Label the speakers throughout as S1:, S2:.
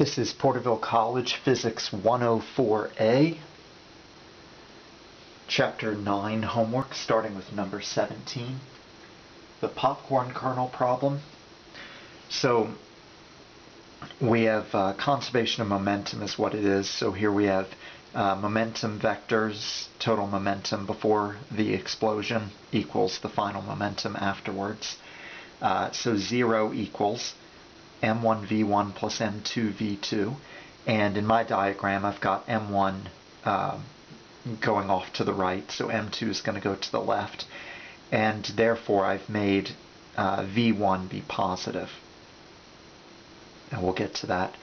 S1: This is Porterville College Physics 104A, Chapter 9 homework, starting with number 17, the popcorn kernel problem. So we have conservation of momentum is what it is. So here we have momentum vectors, total momentum before the explosion equals the final momentum afterwards. So 0 equals m1 v1 plus m2 v2, and in my diagram I've got m1 going off to the right, so m2 is going to go to the left, and therefore I've made v1 be positive, and we'll get to that.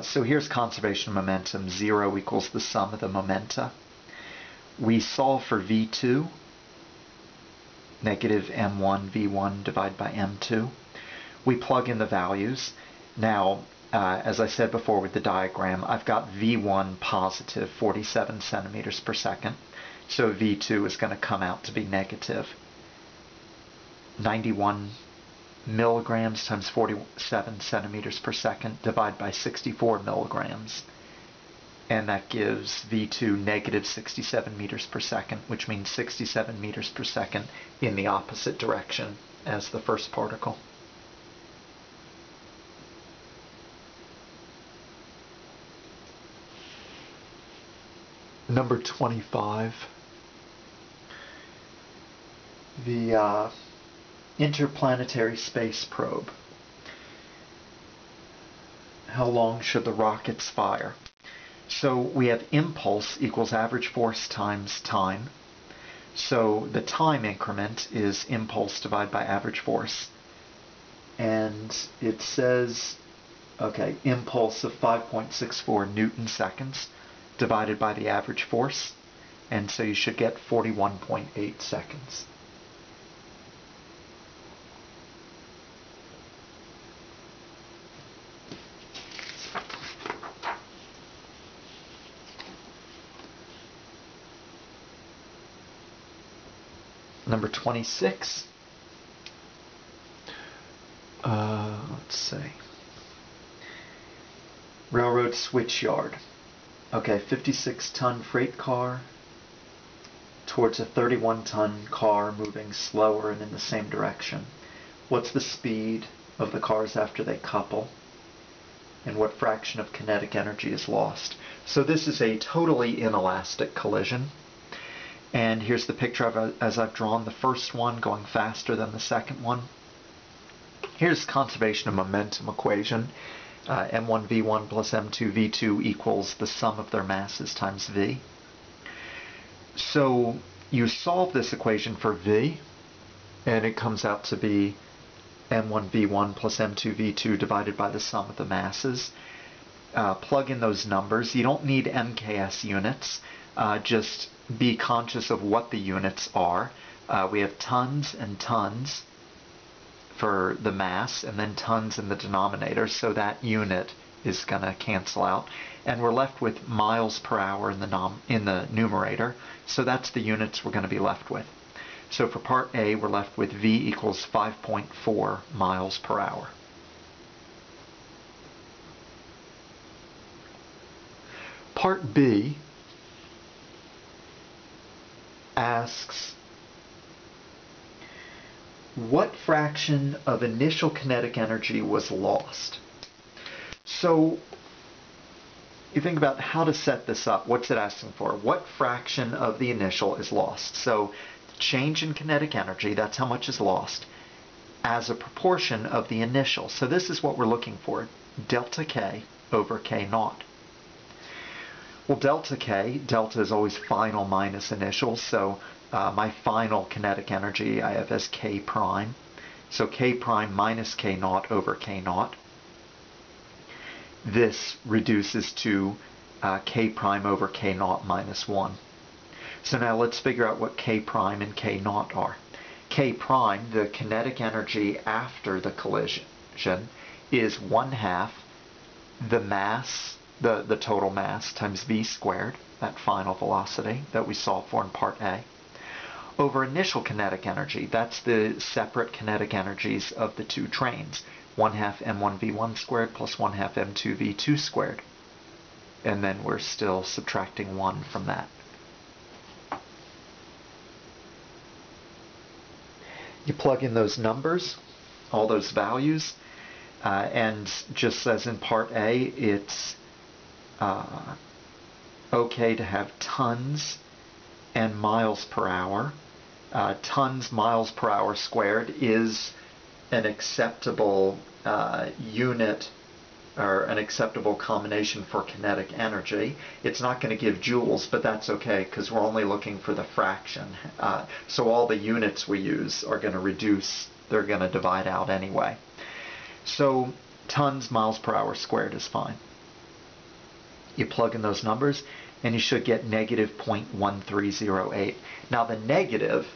S1: So here's conservation of momentum. 0 equals the sum of the momenta. We solve for v2, negative m1 v1 divided by m2. We plug in the values. Now, as I said before with the diagram, I've got v1 positive 47 centimeters per second, so v2 is going to come out to be negative 91 milligrams times 47 centimeters per second divided by 64 milligrams, and that gives v2 negative 67 meters per second, which means 67 meters per second in the opposite direction as the first particle. Number 25, the interplanetary space probe. How long should the rockets fire? So we have impulse equals average force times time. So the time increment is impulse divided by average force. And it says, okay, impulse of 5.64 Newton seconds divided by the average force, and so you should get 41.8 seconds. Number 26. Let's see. Railroad switch yard. Okay, 56-ton freight car towards a 31-ton car moving slower and in the same direction. What's the speed of the cars after they couple? And what fraction of kinetic energy is lost? So this is a totally inelastic collision. And here's the picture as I've drawn the first one going faster than the second one. Here's conservation of momentum equation. m1 v1 plus m2 v2 equals the sum of their masses times v. So you solve this equation for v, and it comes out to be m1 v1 plus m2 v2 divided by the sum of the masses. Plug in those numbers. You don't need MKS units. Just be conscious of what the units are. We have tons and tons for the mass, and then tons in the denominator, so that unit is going to cancel out, and we're left with miles per hour in the numerator, so that's the units we're going to be left with. So for part A, we're left with V equals 5.4 miles per hour. Part B asks, what fraction of initial kinetic energy was lost? So you think about how to set this up. What's it asking for? What fraction of the initial is lost? So change in kinetic energy, that's how much is lost, as a proportion of the initial. So this is what we're looking for, delta K over K naught. Well, delta K, delta is always final minus initial, so my final kinetic energy I have as K prime. So K prime minus K naught over K naught. This reduces to K prime over K naught minus 1. So now let's figure out what K prime and K naught are. K prime, the kinetic energy after the collision, is 1/2 the mass, the total mass, times v squared, that final velocity that we solved for in part A, over initial kinetic energy. That's the separate kinetic energies of the two trains. 1 half m1v1 squared plus 1 half m2v2 squared. And then we're still subtracting 1 from that. You plug in those numbers, all those values, and just as in part A, it's okay to have tons and miles per hour. Tons miles per hour squared is an acceptable unit or an acceptable combination for kinetic energy. It's not going to give joules, but that's okay because we're only looking for the fraction. So all the units we use are going to reduce, they're going to divide out anyway. So tons miles per hour squared is fine. You plug in those numbers and you should get negative 0.1308. Now the negative,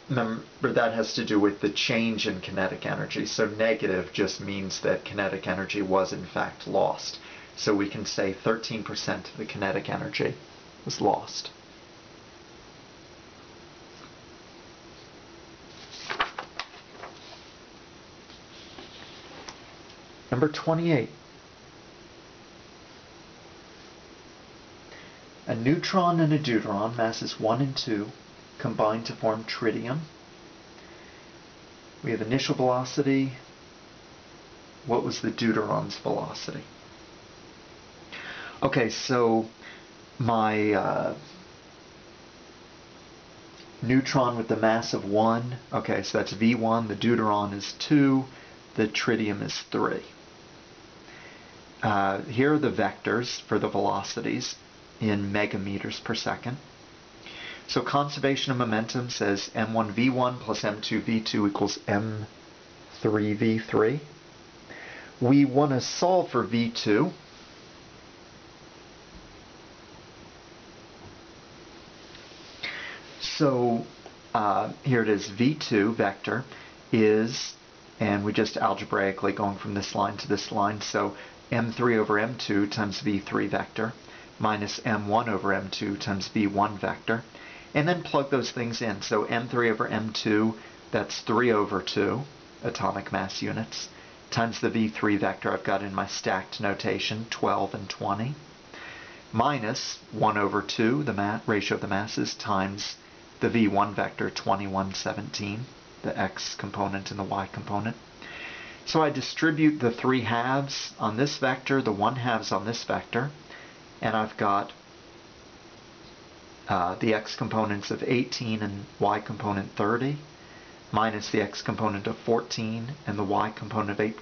S1: remember that has to do with the change in kinetic energy. So negative just means that kinetic energy was in fact lost. So we can say 13% of the kinetic energy was lost. Number 28. A neutron and a deuteron, masses 1 and 2, combine to form tritium. We have initial velocity. What was the deuteron's velocity? Okay, so my neutron with the mass of 1, okay, so that's V1, the deuteron is 2, the tritium is 3. Here are the vectors for the velocities in megameters per second. So conservation of momentum says m1v1 plus m2v2 equals m3v3. We want to solve for v2. So here it is, v2 vector is, and we just algebraically going from this line to this line, so m3 over m2 times v3 vector minus m1 over m2 times v1 vector, and then plug those things in. So m3 over m2, that's 3 over 2 atomic mass units, times the v3 vector I've got in my stacked notation, 12 and 20, minus 1 over 2, the ratio of the masses, times the v1 vector, 21, 17, the x component and the y component. So I distribute the 3 halves on this vector, the 1 halves on this vector, and I've got the x components of 18 and y component 30, minus the x component of 14 and the y component of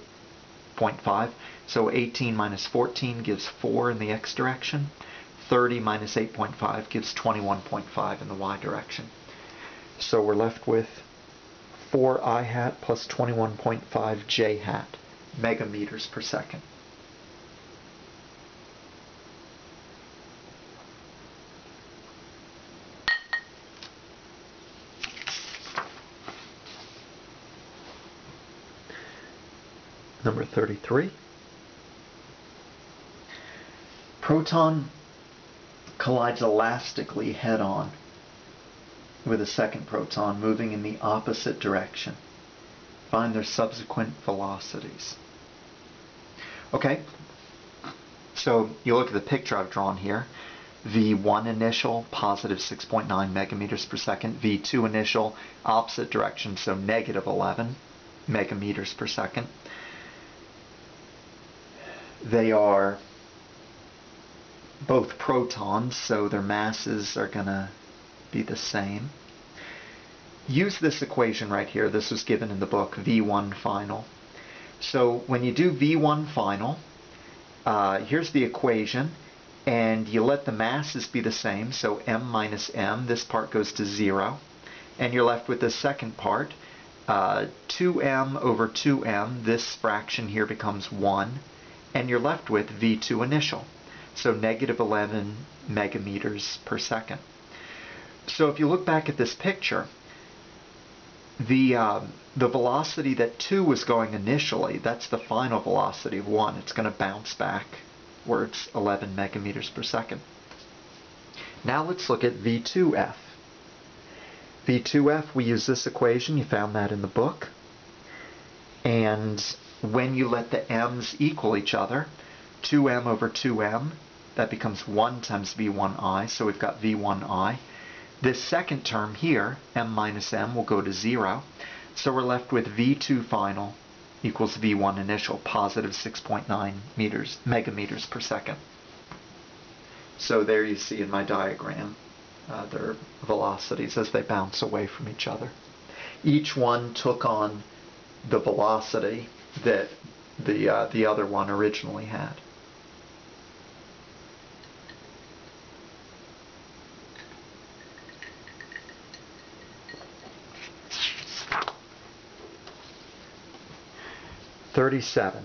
S1: 8.5. So 18 minus 14 gives 4 in the x direction. 30 minus 8.5 gives 21.5 in the y direction. So we're left with 4I hat plus 21.5 J hat megameters per second. Number 33. Proton collides elastically head-on with a second proton moving in the opposite direction. Find their subsequent velocities. Okay, so you look at the picture I've drawn here. V1 initial, positive 6.9 megameters per second. V2 initial, opposite direction, so negative 11 megameters per second. They are both protons, so their masses are going to be the same. Use this equation right here. This was given in the book, V1 final. So when you do V1 final, here's the equation, and you let the masses be the same, so m minus m, this part goes to 0, and you're left with the second part, 2m over 2m, this fraction here becomes 1, and you're left with V2 initial, so negative 11 megameters per second. So if you look back at this picture, the velocity that 2 was going initially, that's the final velocity of 1. It's going to bounce back where it's 11 megameters per second. Now let's look at V2F. V2F, we use this equation. You found that in the book. And when you let the m's equal each other, 2m over 2m, that becomes 1 times v1i, so we've got v1i. This second term here, m minus m, will go to 0, so we're left with v2 final equals v1 initial, positive 6.9 megameters per second. So there you see in my diagram their velocities as they bounce away from each other. Each one took on the velocity that the other one originally had. $37.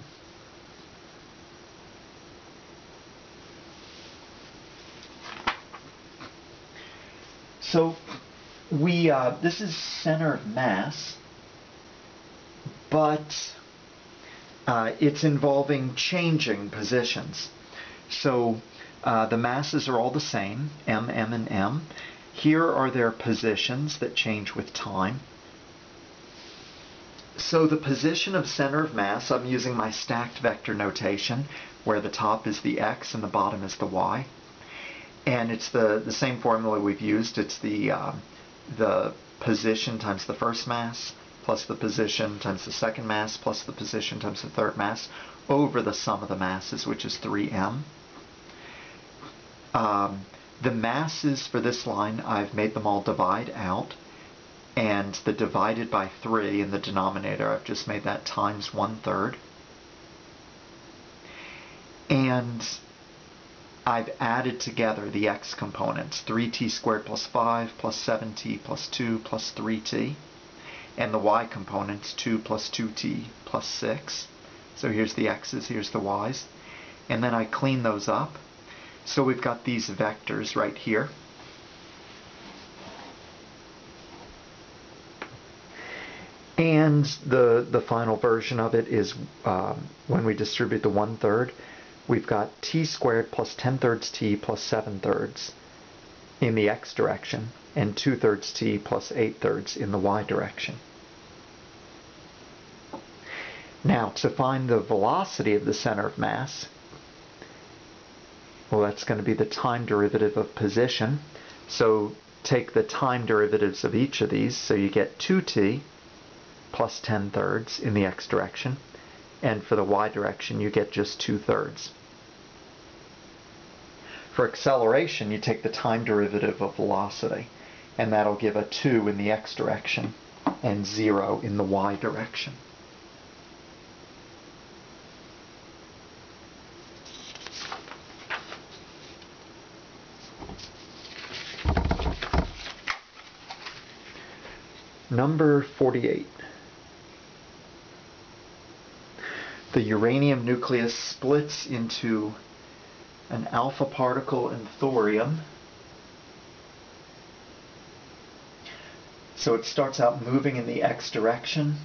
S1: So this is center of mass, but it's involving changing positions. So the masses are all the same, m, m, and m. Here are their positions that change with time. So the position of center of mass, I'm using my stacked vector notation, where the top is the x and the bottom is the y. And it's the same formula we've used. It's the position times the first mass, plus the position times the second mass, plus the position times the third mass, over the sum of the masses, which is 3m. The masses for this line, I've made them all divide out. And the divided by 3 in the denominator, I've just made that times 1/3. And I've added together the x components, 3t squared plus 5 plus 7t plus 2 plus 3t. And the y components, 2 plus 2t plus 6. So here's the x's, here's the y's. And then I clean those up. So we've got these vectors right here. And the final version of it is when we distribute the 1/3, we've got t squared plus 10/3 t plus 7/3 in the x direction, and 2/3 t plus 8/3 in the y direction. Now, to find the velocity of the center of mass, well, that's going to be the time derivative of position. So take the time derivatives of each of these, so you get 2t plus 10/3 in the x direction, and for the y direction you get just 2/3. For acceleration, you take the time derivative of velocity, and that'll give a 2 in the x direction and 0 in the y direction. Number 48. The uranium nucleus splits into an alpha particle and thorium. So it starts out moving in the x direction.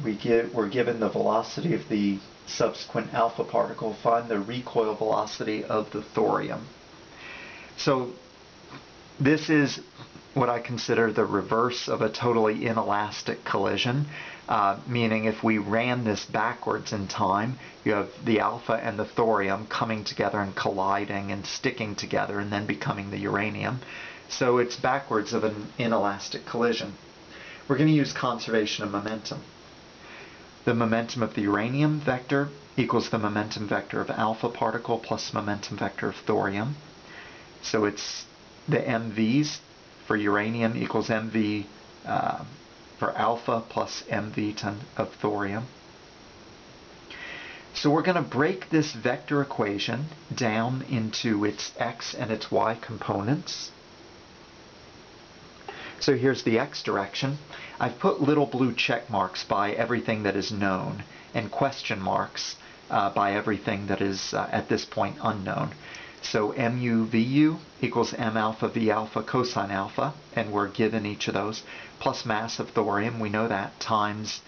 S1: We're given the velocity of the subsequent alpha particle. Find the recoil velocity of the thorium. So this is what I consider the reverse of a totally inelastic collision, meaning if we ran this backwards in time, you have the alpha and the thorium coming together and colliding and sticking together and then becoming the uranium. So it's backwards of an inelastic collision. We're going to use conservation of momentum. The momentum of the uranium vector equals the momentum vector of alpha particle plus momentum vector of thorium. So it's the MVs for uranium equals MV for alpha plus MV of thorium. So we're going to break this vector equation down into its x and its y components. So here's the x direction. I've put little blue check marks by everything that is known and question marks by everything that is at this point unknown. So mu vu equals m alpha v alpha cosine alpha, and we're given each of those, plus mass of thorium, we know that, times,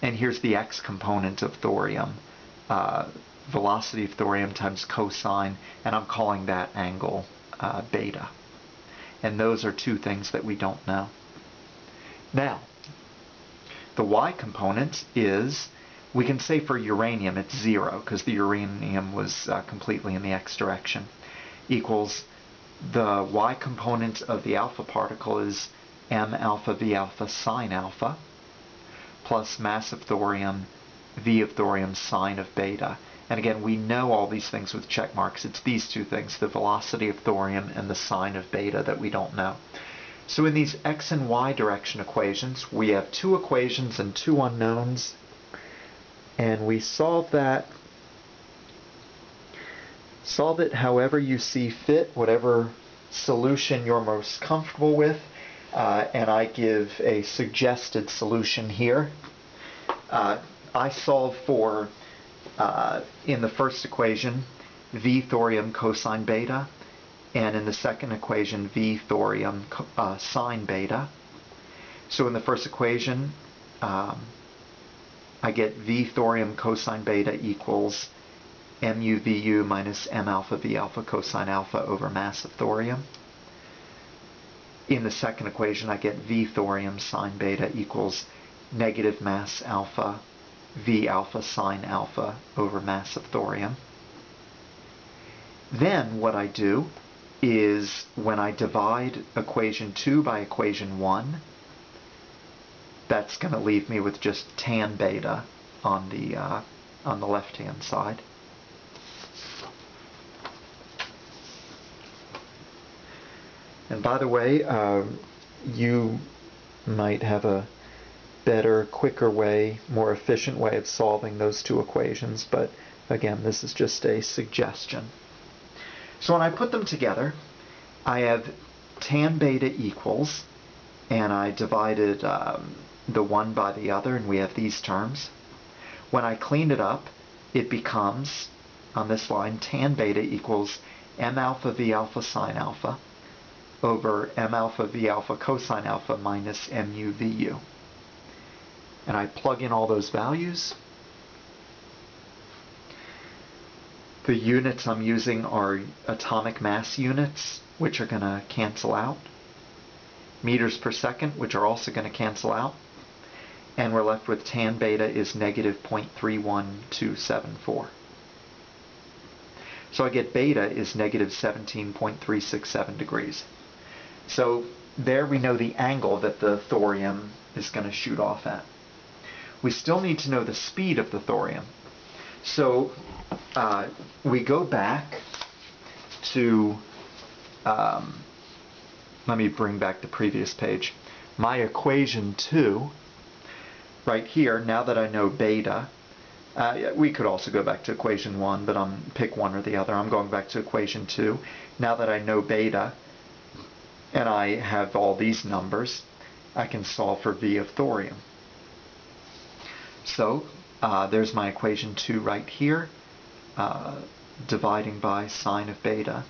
S1: and here's the x component of thorium, velocity of thorium times cosine, and I'm calling that angle beta. And those are two things that we don't know. Now, The y component is, we can say for uranium it's 0 because the uranium was completely in the x direction, equals the y component of the alpha particle is m alpha v alpha sine alpha plus mass of thorium v of thorium sine of beta. And again, we know all these things with check marks. It's these two things, the velocity of thorium and the sine of beta, that we don't know. So in these x and y direction equations, we have two equations and two unknowns, and we solve it however you see fit, whatever solution you're most comfortable with, and I give a suggested solution here. I solve for, in the first equation, v thorium cosine beta, and in the second equation, v thorium sine beta. So in the first equation, I get v thorium cosine beta equals mu vu minus m alpha v alpha cosine alpha over mass of thorium. In the second equation, I get v thorium sine beta equals negative mass alpha v alpha sine alpha over mass of thorium. Then what I do is, when I divide equation 2 by equation 1, that's going to leave me with just tan beta on the left-hand side. And by the way, you might have a better, quicker way, more efficient way of solving those two equations, but again, this is just a suggestion. So when I put them together, I have tan beta equals, and I divided the one by the other, and we have these terms. When I clean it up, it becomes, on this line, tan beta equals m alpha v alpha sine alpha over m alpha v alpha cosine alpha minus mu vu. And I plug in all those values. The units I'm using are atomic mass units, which are going to cancel out. Meters per second, which are also going to cancel out. And we're left with tan beta is negative 0.31274. So I get beta is negative 17.367 degrees. So there we know the angle that the thorium is going to shoot off at. We still need to know the speed of the thorium. So we go back to, let me bring back the previous page. My equation 2, right here, now that I know beta, we could also go back to equation 1, but pick one or the other. I'm going back to equation 2. Now that I know beta, and I have all these numbers, I can solve for V of thorium. So there's my equation 2 right here, dividing by sine of beta.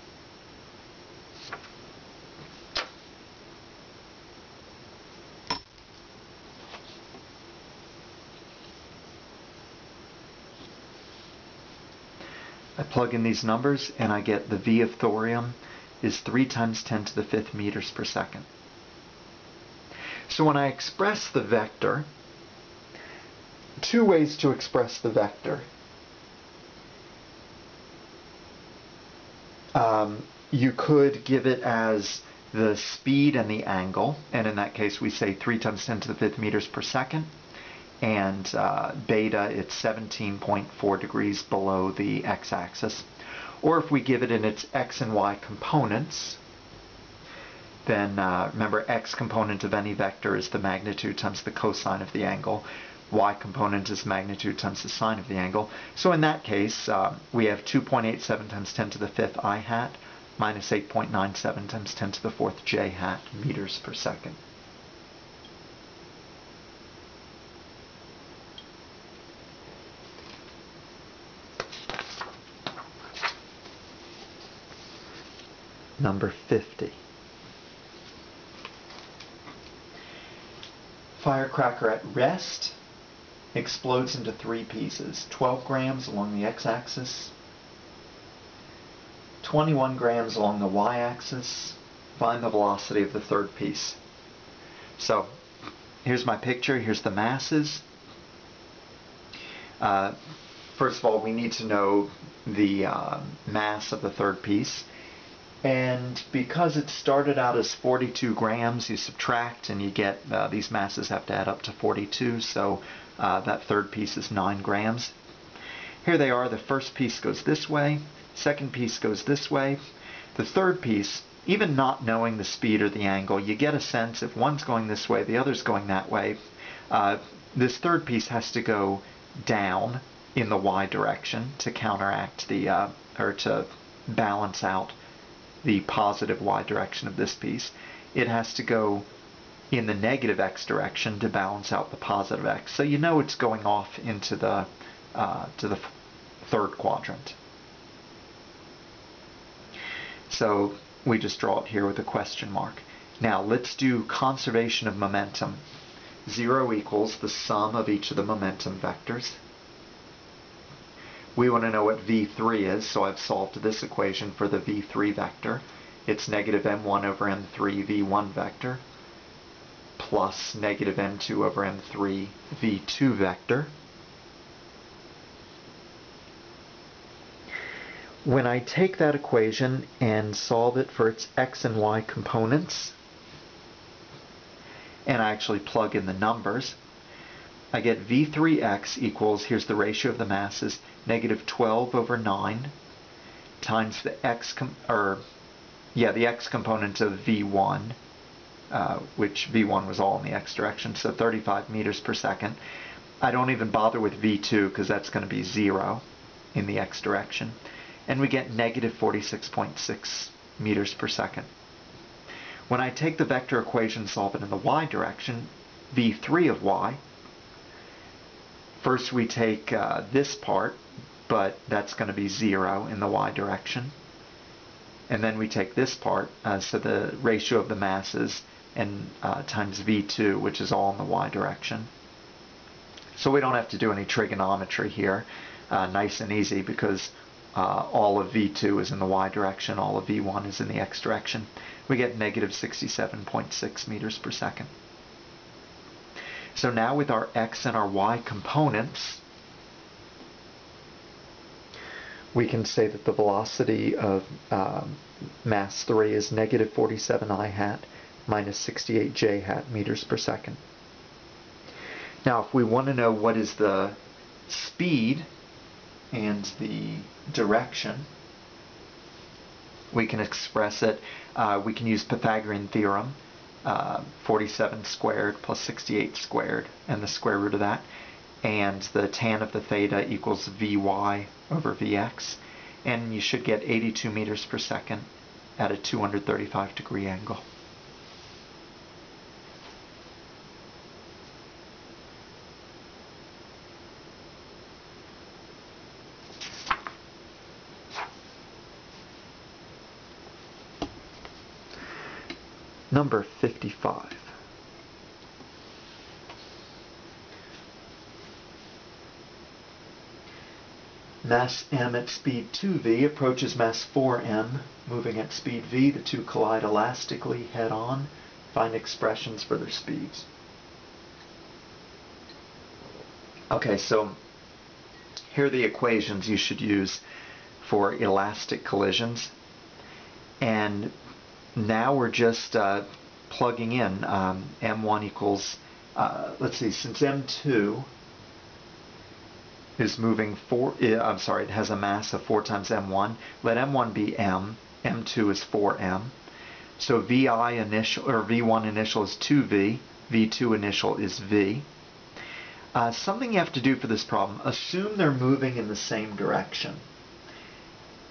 S1: I plug in these numbers and I get the V of thorium is 3 times 10 to the 5th meters per second. So when I express the vector, two ways to express the vector. You could give it as the speed and the angle, and in that case we say 3 times 10 to the 5th meters per second, and beta, it's 17.4 degrees below the x-axis. Or if we give it in its x and y components, then remember, x component of any vector is the magnitude times the cosine of the angle. Y component is magnitude times the sine of the angle. So in that case, we have 2.87 times 10 to the 5th I hat minus 8.97 times 10 to the 4th j hat meters per second. Number 50. Firecracker at rest explodes into 3 pieces. 12 grams along the x-axis, 21 grams along the y-axis. Find the velocity of the third piece. So here's my picture. Here's the masses. First of all, we need to know the mass of the third piece. And because it started out as 42 grams, you subtract and you get, these masses have to add up to 42, so that third piece is 9 grams. Here they are. The first piece goes this way, second piece goes this way. The third piece, even not knowing the speed or the angle, you get a sense if one's going this way, the other's going that way. This third piece has to go down in the y direction to counteract the, or to balance out the positive y direction of this piece. It has to go in the negative x direction to balance out the positive x. So you know it's going off into the to the third quadrant. So we just draw it here with a question mark. Now let's do conservation of momentum. 0 equals the sum of each of the momentum vectors. We want to know what v3 is, so I've solved this equation for the v3 vector. It's negative m1 over m3 v1 vector plus negative m2 over m3 v2 vector. When I take that equation and solve it for its x and y components, and I actually plug in the numbers, I get v3x equals, here's the ratio of the masses, negative 12 over 9 times the x, the x component of v1, which v1 was all in the x direction, so 35 meters per second. I don't even bother with v2 because that's going to be 0 in the x direction. And we get negative 46.6 meters per second. When I take the vector equation and solve it in the y direction, v3 of y, first we take this part, but that's going to be 0 in the y direction. And then we take this part, so the ratio of the masses, and times v2, which is all in the y direction. So we don't have to do any trigonometry here. Nice and easy, because all of v2 is in the y direction, all of v1 is in the x direction. We get negative 67.6 meters per second. So now with our x and our y components, we can say that the velocity of mass 3 is negative 47 I hat minus 68 j hat meters per second. Now if we want to know what is the speed and the direction, we can express it. We can use Pythagorean theorem, 47 squared plus 68 squared, and the square root of that. And the tan of the theta equals Vy over Vx. And you should get 82 meters per second at a 235 degree angle. Number 55. Mass m at speed 2v approaches mass 4m, moving at speed v. The two collide elastically head-on. Find expressions for their speeds. Okay, so here are the equations you should use for elastic collisions. And now we're just plugging in m1 equals, let's see, since m2 is moving it has a mass of 4 times m1, let m1 be m, m2 is 4m. So vi initial, or v1 initial is 2v, v2 initial is v. Something you have to do for this problem, assume they're moving in the same direction.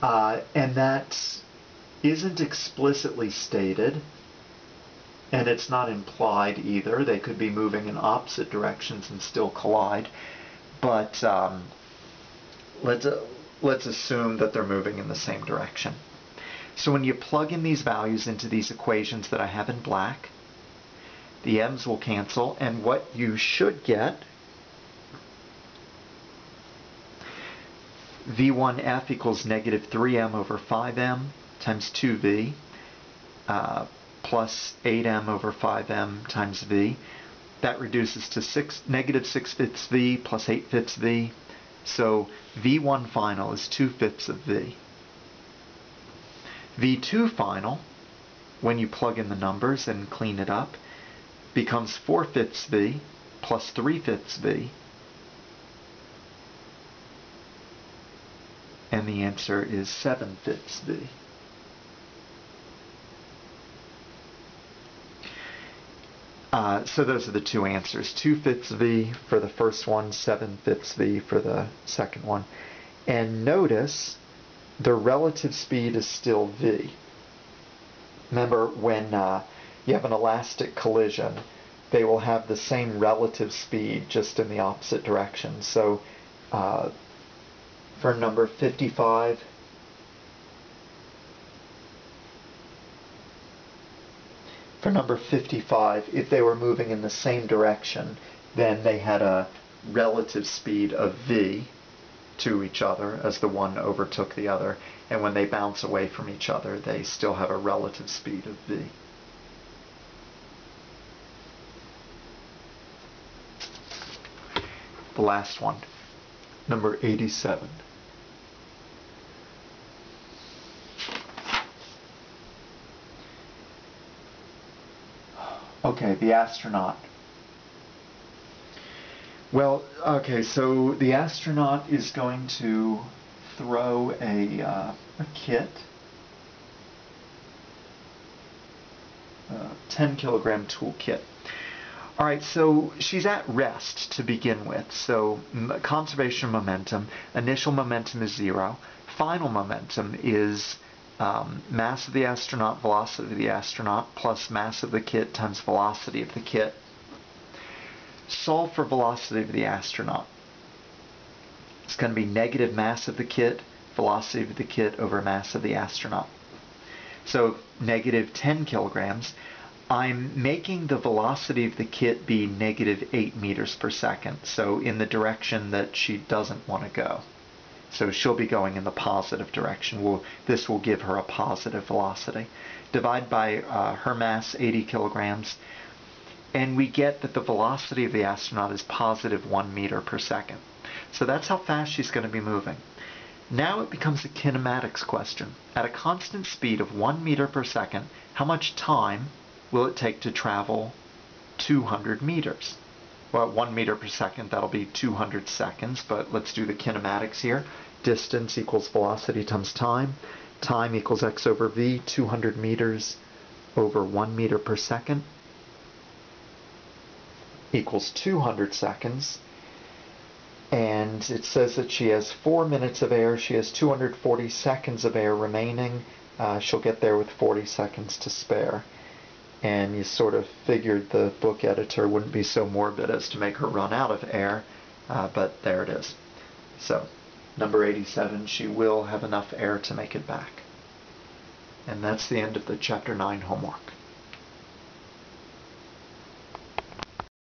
S1: And that isn't explicitly stated, and it's not implied either. They could be moving in opposite directions and still collide, but let's assume that they're moving in the same direction. So when you plug in these values into these equations that I have in black, the m's will cancel, and what you should get, v1f equals negative 3m over 5m times 2v plus 8m over 5m times v. That reduces to negative 6/5 v plus 8/5 v. So v1 final is 2/5 of v. v2 final, when you plug in the numbers and clean it up, becomes 4/5 v plus 3/5 v. And the answer is 7/5 v. So those are the two answers. 2/5 v for the first one, 7/5 v for the second one. And notice the relative speed is still v. Remember, when you have an elastic collision, they will have the same relative speed, just in the opposite direction. So for number 55, if they were moving in the same direction, then they had a relative speed of v to each other as the one overtook the other. And when they bounce away from each other, they still have a relative speed of v. The last one, number 87. Okay, the astronaut. Well, okay, so the astronaut is going to throw a kit, a 10-kilogram tool kit. All right, so she's at rest to begin with. So conservation of momentum, initial momentum is 0. Final momentum is mass of the astronaut, velocity of the astronaut, plus mass of the kit times velocity of the kit. Solve for velocity of the astronaut. It's going to be negative mass of the kit, velocity of the kit over mass of the astronaut. So negative 10 kilograms. I'm making the velocity of the kit be negative 8 meters per second, so in the direction that she doesn't want to go. So she'll be going in the positive direction. This will give her a positive velocity. Divide by her mass, 80 kilograms, and we get that the velocity of the astronaut is positive 1 meter per second. So that's how fast she's going to be moving. Now it becomes a kinematics question. At a constant speed of 1 meter per second, how much time will it take to travel 200 meters? Well, 1 meter per second, that'll be 200 seconds, but let's do the kinematics here. Distance equals velocity times time. Time equals x over v, 200 meters over 1 meter per second equals 200 seconds. And it says that she has 4 minutes of air. She has 240 seconds of air remaining. She'll get there with 40 seconds to spare. And you sort of figured the book editor wouldn't be so morbid as to make her run out of air, but there it is. So, number 87, she will have enough air to make it back. And that's the end of the Chapter 9 homework.